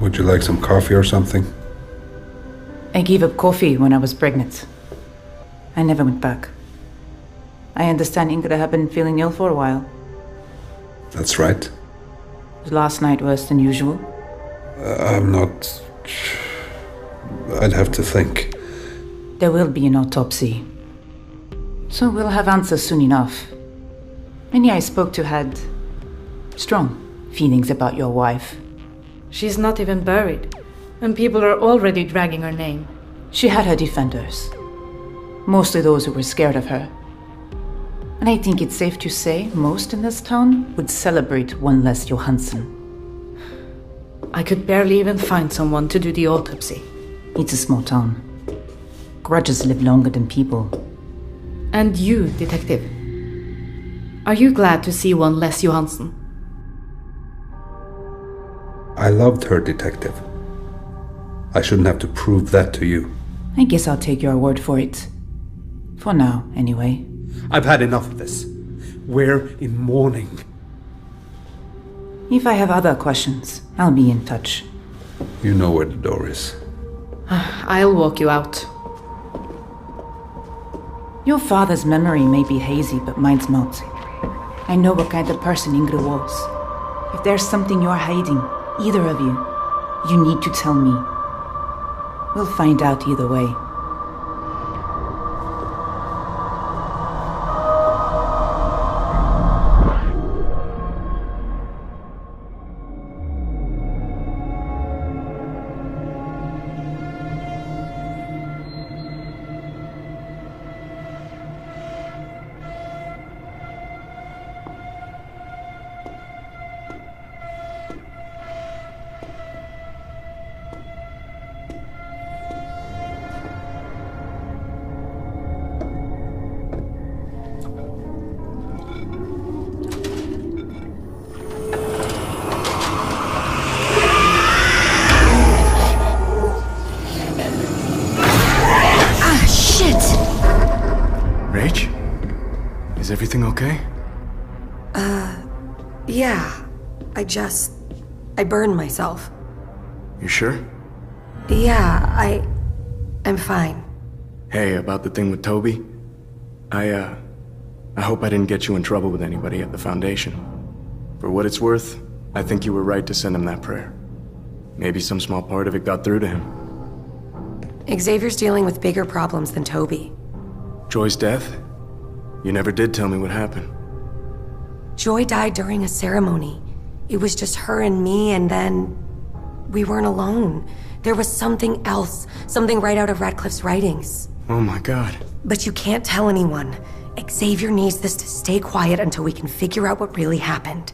Would you like some coffee or something? I gave up coffee when I was pregnant. I never went back. I understand Ingrid had been feeling ill for a while. That's right. Was last night worse than usual? I'm not... I'd have to think. There will be an autopsy. So we'll have answers soon enough. Many I spoke to had strong feelings about your wife. She's not even buried, and people are already dragging her name. She had her defenders. Mostly those who were scared of her. And I think it's safe to say most in this town would celebrate one less Johansson. I could barely even find someone to do the autopsy. It's a small town. Grudges live longer than people. And you, detective. Are you glad to see one less Johansson? I loved her, detective. I shouldn't have to prove that to you. I guess I'll take your word for it. For now, anyway. I've had enough of this. We're in mourning. If I have other questions, I'll be in touch. You know where the door is. I'll walk you out. Your father's memory may be hazy, but mine's not. I know what kind of person Ingrid was. If there's something you're hiding, either of you, you need to tell me. We'll find out either way. Is everything okay? Yeah. I burned myself. You sure? Yeah, I'm fine. Hey, about the thing with Toby? I hope I didn't get you in trouble with anybody at the Foundation. For what it's worth, I think you were right to send him that prayer. Maybe some small part of it got through to him. Xavier's dealing with bigger problems than Toby. Joy's death? You never did tell me what happened. Joy died during a ceremony. It was just her and me, and then we weren't alone. There was something else, something right out of Radcliffe's writings. Oh my god. But you can't tell anyone. Xavier needs this to stay quiet until we can figure out what really happened.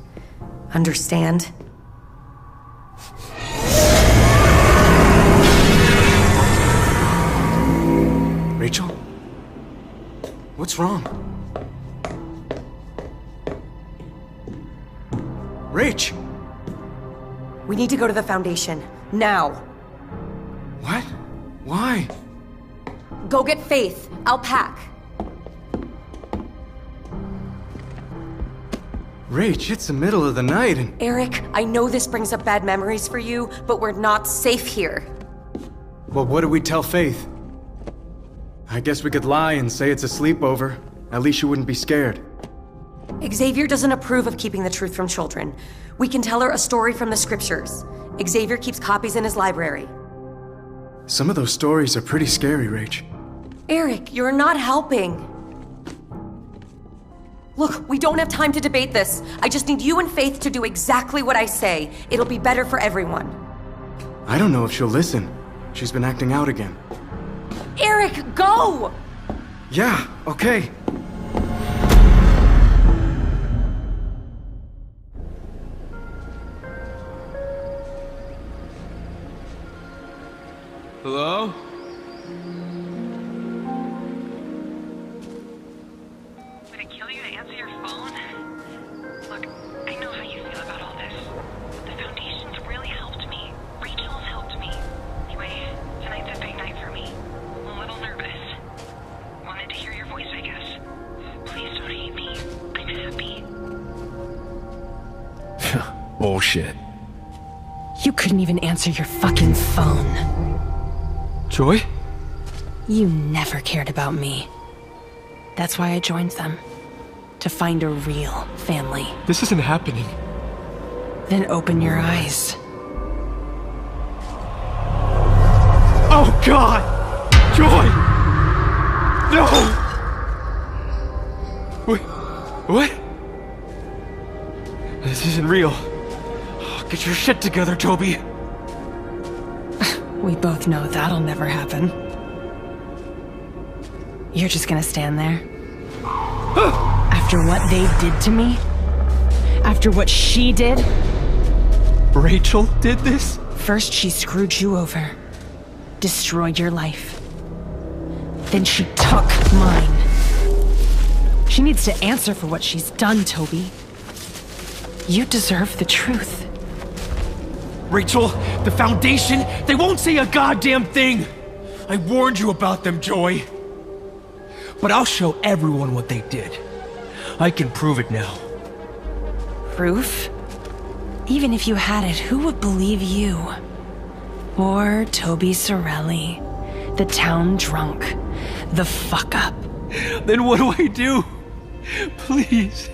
Understand? Rachel? What's wrong? Rach! We need to go to the Foundation. Now. What? Why? Go get Faith. I'll pack. Rach, it's the middle of the night and... Eric, I know this brings up bad memories for you, but we're not safe here. Well, what do we tell Faith? I guess we could lie and say it's a sleepover. At least she wouldn't be scared. Xavier doesn't approve of keeping the truth from children. We can tell her a story from the scriptures. Xavier keeps copies in his library. Some of those stories are pretty scary, Rach. Eric, you're not helping. Look, we don't have time to debate this. I just need you and Faith to do exactly what I say. It'll be better for everyone. I don't know if she'll listen. She's been acting out again. Eric, go! Yeah, okay. Hello? Would it kill you to answer your phone? Look, I know how you feel about all this. The Foundation's really helped me. Rachel's helped me. Anyway, tonight's a big night for me. I'm a little nervous. Wanted to hear your voice, I guess. Please don't hate me. I'm happy. Bullshit. You couldn't even answer your fucking phone. Joy? You never cared about me. That's why I joined them. To find a real family. This isn't happening. Then open your eyes. Oh God! Joy! No! Wait, what? This isn't real. Get your shit together, Toby. We both know that'll never happen. You're just gonna stand there? After what they did to me? After what she did? Rachel did this? First she screwed you over. Destroyed your life. Then she took mine. She needs to answer for what she's done, Toby. You deserve the truth. Rachel, the Foundation, they won't say a goddamn thing! I warned you about them, Joy. But I'll show everyone what they did. I can prove it now. Proof? Even if you had it, who would believe you? Or Toby Sorelli, the town drunk, the fuck-up. Then what do I do? Please,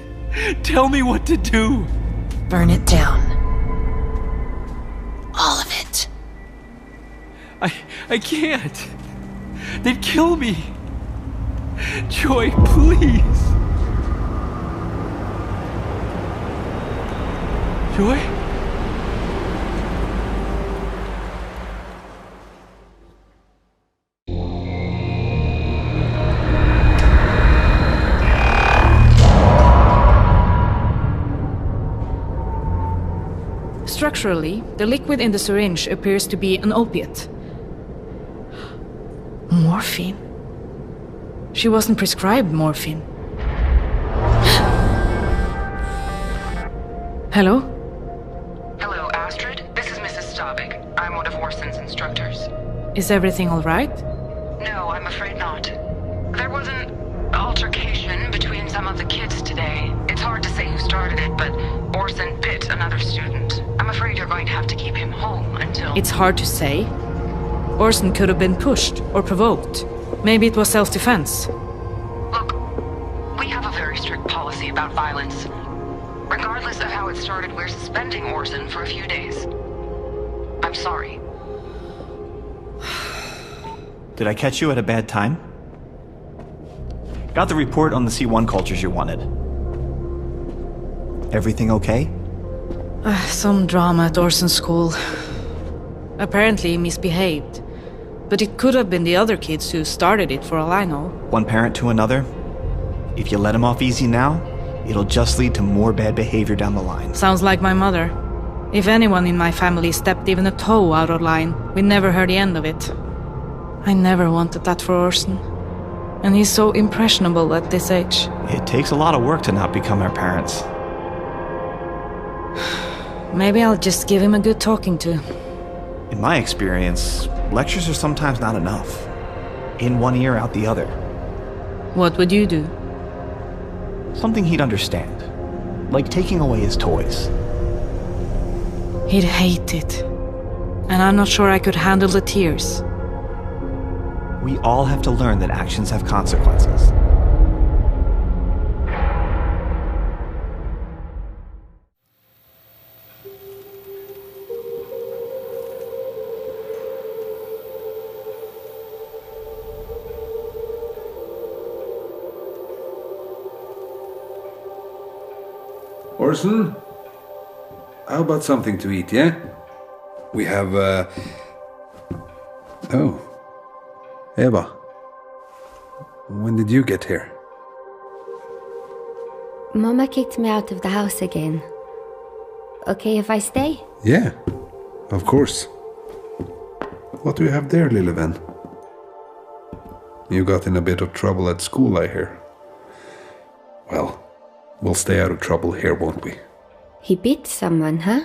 tell me what to do. Burn it down. All of it. I can't. They'd kill me. Joy, please. Joy? Structurally, the liquid in the syringe appears to be an opiate. Morphine? She wasn't prescribed morphine. Hello? Hello, Astrid. This is Mrs. Staubig. I'm one of Orson's instructors. Is everything all right? No, I'm afraid not. There was an altercation between some of the kids today. It's hard to say who started it, but Orson bit another student. I'm afraid you're going to have to keep him home until... It's hard to say. Orson could have been pushed or provoked. Maybe it was self-defense. Look, we have a very strict policy about violence. Regardless of how it started, we're suspending Orson for a few days. I'm sorry. Did I catch you at a bad time? Got the report on the C1 cultures you wanted. Everything okay? Some drama at Orson's school. Apparently he misbehaved. But it could have been the other kids who started it, for all I know. One parent to another? If you let him off easy now, it'll just lead to more bad behavior down the line. Sounds like my mother. If anyone in my family stepped even a toe out of line, we never heard the end of it. I never wanted that for Orson. And he's so impressionable at this age. It takes a lot of work to not become our parents. Maybe I'll just give him a good talking to. In my experience, lectures are sometimes not enough. In one ear, out the other. What would you do? Something he'd understand. Like taking away his toys. He'd hate it. And I'm not sure I could handle the tears. We all have to learn that actions have consequences. Orson? How about something to eat, yeah? We have, Oh. Eva. When did you get here? Mama kicked me out of the house again. Okay if I stay? Yeah, of course. What do you have there, Lilleven? You got in a bit of trouble at school, I hear. Well, we'll stay out of trouble here, won't we? He beat someone, huh?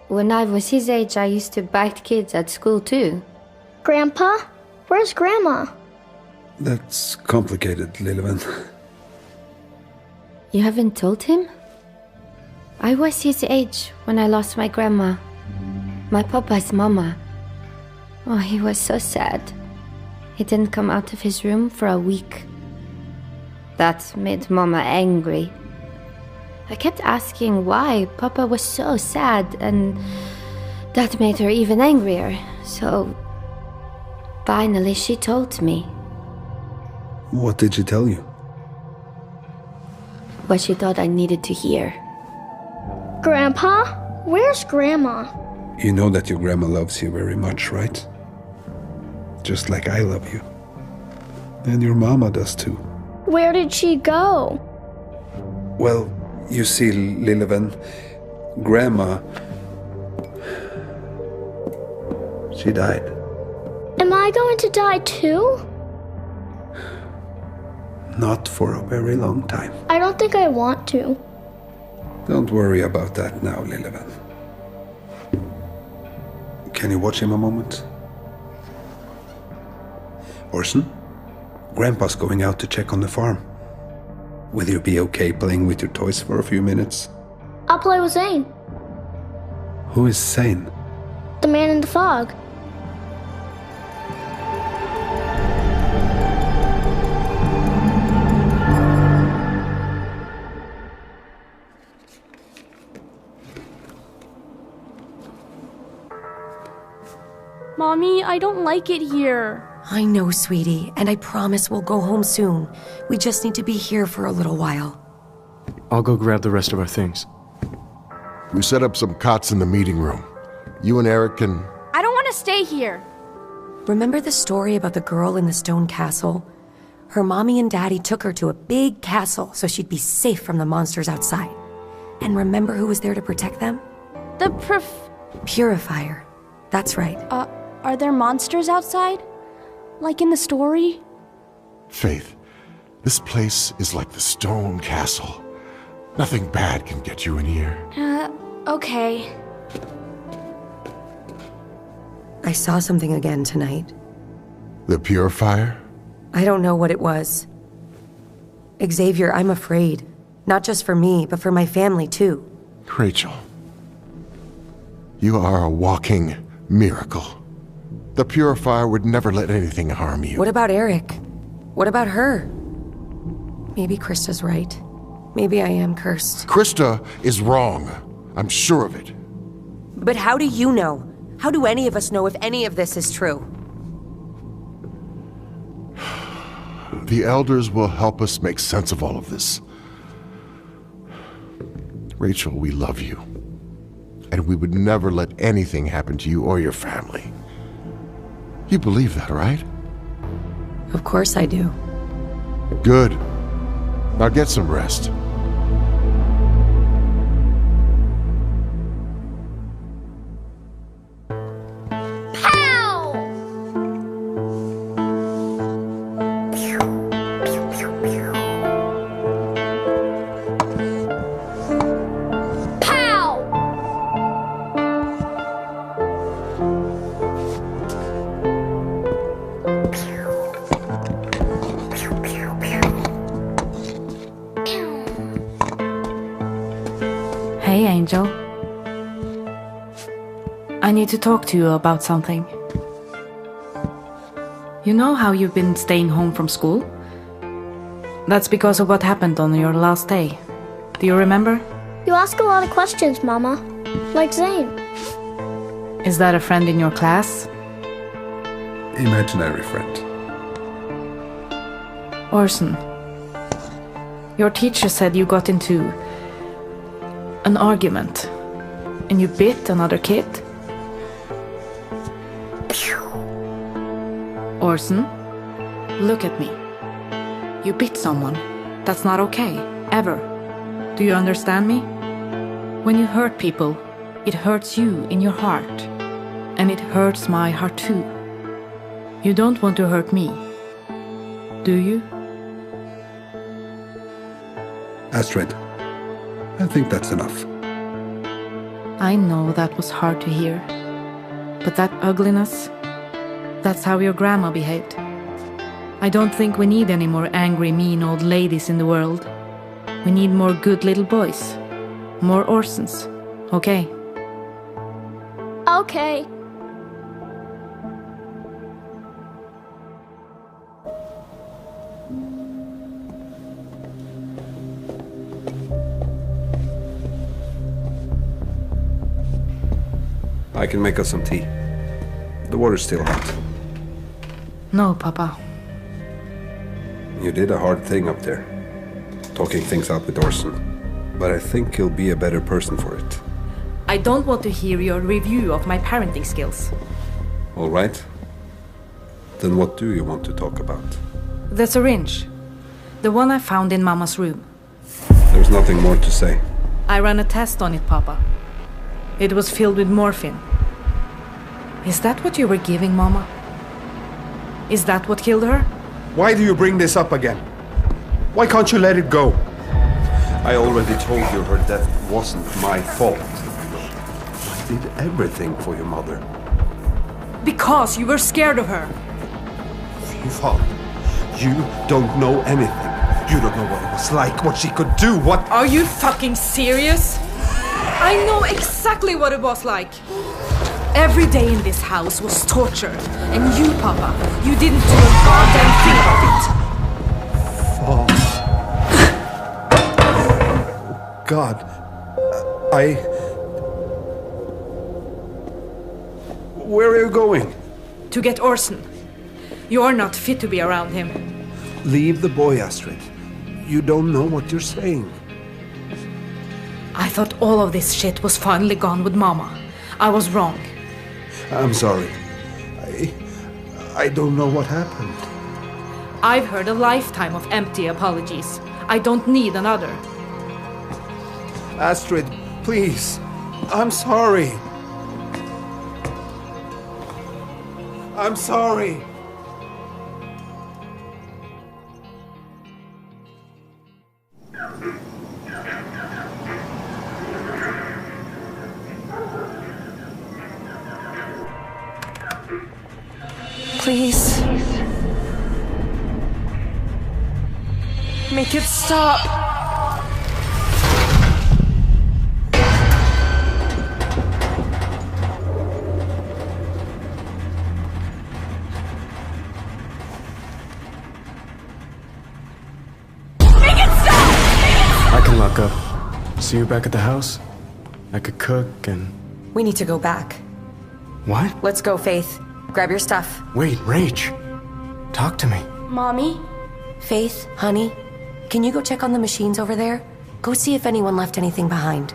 When I was his age, I used to bite kids at school too. Grandpa? Where's Grandma? That's complicated, Lilleven. You haven't told him? I was his age when I lost my grandma. My papa's mama. Oh, he was so sad. He didn't come out of his room for a week. That made Mama angry. I kept asking why Papa was so sad, and that made her even angrier. So, finally she told me. What did she tell you? What she thought I needed to hear. Grandpa? Where's Grandma? You know that your grandma loves you very much, right? Just like I love you. And your mama does too. Where did she go? Well, you see, Lilleven, Grandma, she died. Am I going to die too? Not for a very long time. I don't think I want to. Don't worry about that now, Lilleven. Can you watch him a moment? Orson, Grandpa's going out to check on the farm. Will you be okay playing with your toys for a few minutes? I'll play with Zane, Who is Zane? the man in the fog. Mommy, I don't like it here. I know, sweetie, and I promise we'll go home soon. We just need to be here for a little while. I'll go grab the rest of our things. We set up some cots in the meeting room. You and Eric can... I don't want to stay here. Remember the story about the girl in the stone castle? Her mommy and daddy took her to a big castle so she'd be safe from the monsters outside. And remember who was there to protect them? The Purifier. That's right. Are there monsters outside? Like in the story? Faith, this place is like the stone castle. Nothing bad can get you in here. Okay. I saw something again tonight. The Purifier? I don't know what it was. Xavier, I'm afraid. Not just for me, but for my family too. Rachel, you are a walking miracle. The Purifier would never let anything harm you. What about Eric? What about her? Maybe Krista's right. Maybe I am cursed. Krista is wrong. I'm sure of it. But how do you know? How do any of us know if any of this is true? The elders will help us make sense of all of this. Rachel, we love you. And we would never let anything happen to you or your family. You believe that, right? Of course I do. Good. Now get some rest. Hey, Angel. I need to talk to you about something. You know how you've been staying home from school? That's because of what happened on your last day. Do you remember? You ask a lot of questions, Mama. Like Zane. Is that a friend in your class? Imaginary friend. Orson. Your teacher said you got into an argument and you bit another kid. Orson, look at me. You bit someone. That's not okay, ever. Do you understand me? When you hurt people, it hurts you in your heart. And it hurts my heart too. You don't want to hurt me, do you? Astrid, I think that's enough. I know that was hard to hear. But that ugliness, that's how your grandma behaved. I don't think we need any more angry, mean old ladies in the world. We need more good little boys. More Orsons, okay? Okay. I can make us some tea. The water's still hot. No, Papa. You did a hard thing up there, talking things out with Orson. But I think you'll be a better person for it. I don't want to hear your review of my parenting skills. All right. Then what do you want to talk about? The syringe. The one I found in Mama's room. There's nothing more to say. I ran a test on it, Papa. It was filled with morphine. Is that what you were giving Mama? Is that what killed her? Why do you bring this up again? Why can't you let it go? I already told you her death wasn't my fault. I did everything for your mother. Because you were scared of her. Father, you don't know anything. You don't know what it was like, what she could do, what... Are you fucking serious? I know exactly what it was like. Every day in this house was torture. And you, Papa, you didn't do a goddamn thing about it. Father. God, Where are you going? To get Orson. You're not fit to be around him. Leave the boy, Astrid. You don't know what you're saying. I thought all of this shit was finally gone with Mama. I was wrong. I'm sorry. I don't know what happened. I've heard a lifetime of empty apologies. I don't need another. Astrid, please. I'm sorry. I'm sorry. Please. Make it stop. I can lock up. See you back at the house? I could cook and... We need to go back. What? Let's go, Faith. Grab your stuff. Wait, Rach. Talk to me. Mommy? Faith, honey, can you go check on the machines over there? Go see if anyone left anything behind.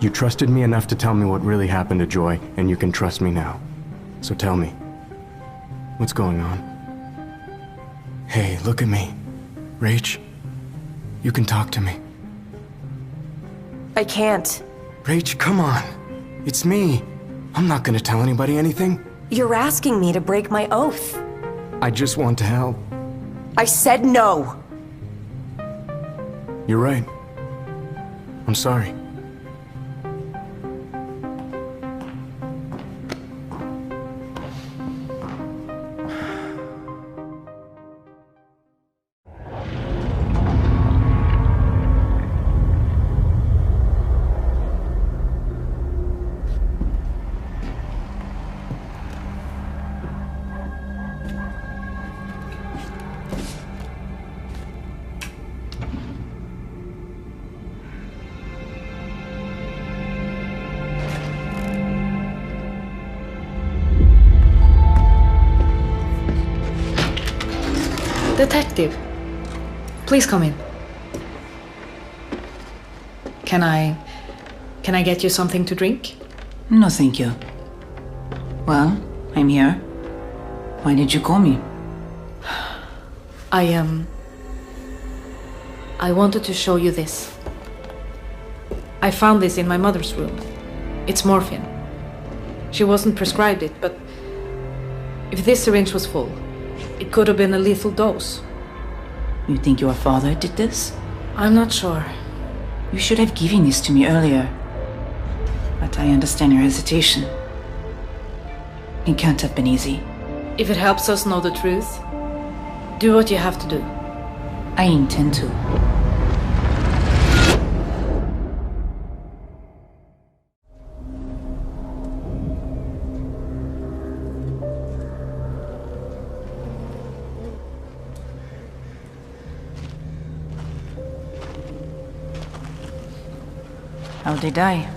You trusted me enough to tell me what really happened to Joy, and you can trust me now. So tell me. What's going on? Hey, look at me. Rach, you can talk to me. I can't. Rach, come on. It's me. I'm not gonna tell anybody anything. You're asking me to break my oath. I just want to help. I said no. You're right. I'm sorry. Detective, please come in. Can I get you something to drink? No, thank you. Well, I'm here. Why did you call me? I wanted to show you this. I found this in my mother's room. It's morphine. She wasn't prescribed it, but if this syringe was full, it could have been a lethal dose. You think your father did this? I'm not sure. You should have given this to me earlier. But I understand your hesitation. It can't have been easy. If it helps us know the truth, do what you have to do. I intend to. How'd they die?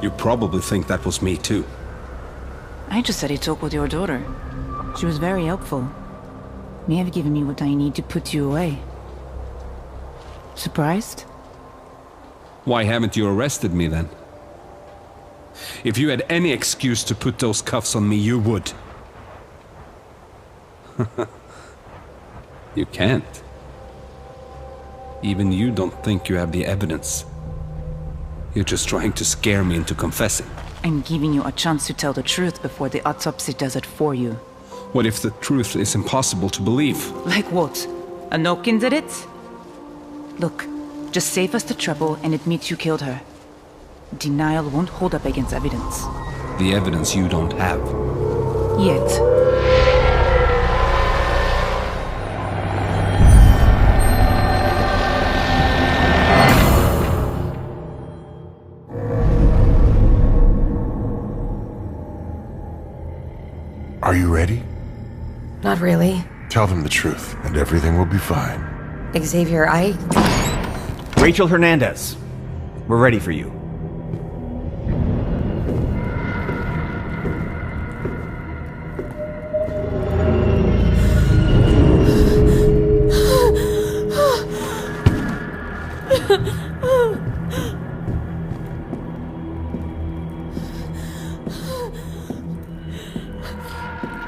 You probably think that was me too. I just said he talked with your daughter. She was very helpful. May have given me what I need to put you away. Surprised? Why haven't you arrested me then? If you had any excuse to put those cuffs on me, you would. You can't. Even you don't think you have the evidence. You're just trying to scare me into confessing. I'm giving you a chance to tell the truth before the autopsy does it for you. What if the truth is impossible to believe? Like what? Anokin did it? Look, just save us the trouble and admit you killed her. Denial won't hold up against evidence. The evidence you don't have. Yet. Are you ready? Not really. Tell them the truth, and everything will be fine. Xavier, Rachel Hernandez, we're ready for you.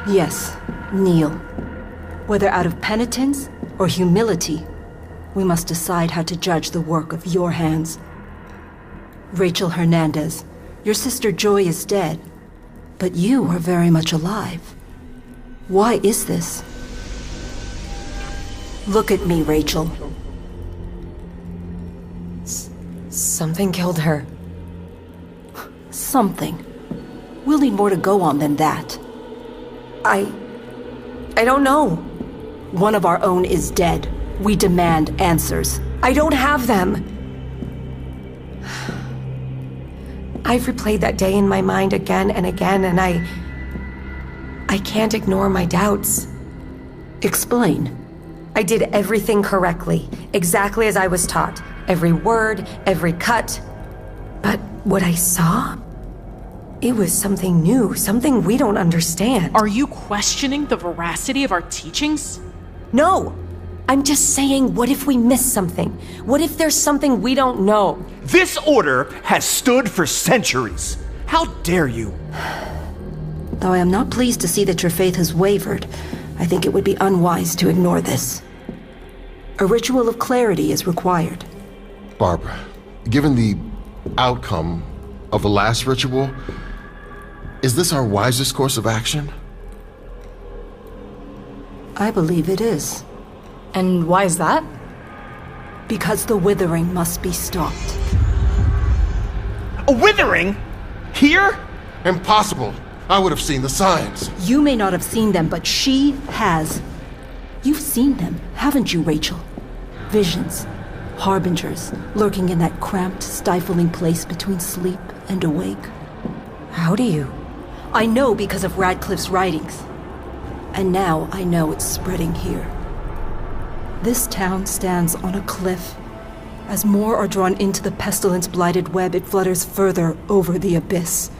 Yes, kneel. Whether out of penitence or humility, we must decide how to judge the work of your hands. Rachel Hernandez, your sister Joy is dead, but you are very much alive. Why is this? Look at me, Rachel. Something killed her. Something. We'll need more to go on than that. I don't know. One of our own is dead. We demand answers. I don't have them. I've replayed that day in my mind again and again, and I can't ignore my doubts. Explain. I did everything correctly, exactly as I was taught. Every word, every cut. But what I saw? It was something new, something we don't understand. Are you questioning the veracity of our teachings? No! I'm just saying, what if we miss something? What if there's something we don't know? This order has stood for centuries. How dare you? Though I am not pleased to see that your faith has wavered, I think it would be unwise to ignore this. A ritual of clarity is required. Barbara, given the outcome of the last ritual, is this our wisest course of action? I believe it is. And why is that? Because the withering must be stopped. A withering? Here? Impossible. I would have seen the signs. You may not have seen them, but she has. You've seen them, haven't you, Rachel? Visions, harbingers, lurking in that cramped, stifling place between sleep and awake. How do you? I know because of Radcliffe's writings. And now I know it's spreading here. This town stands on a cliff. As more are drawn into the pestilence-blighted web, it flutters further over the abyss.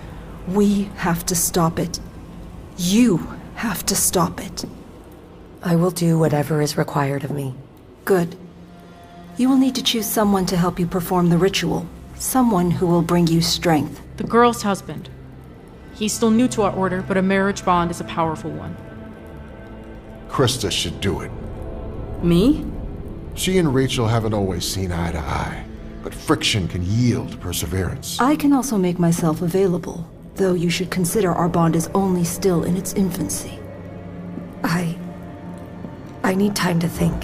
We have to stop it. You have to stop it. I will do whatever is required of me. Good. You will need to choose someone to help you perform the ritual. Someone who will bring you strength. The girl's husband. He's still new to our order, but a marriage bond is a powerful one. Krista should do it. Me? She and Rachel haven't always seen eye to eye, but friction can yield perseverance. I can also make myself available, though you should consider our bond is only still in its infancy. I need time to think.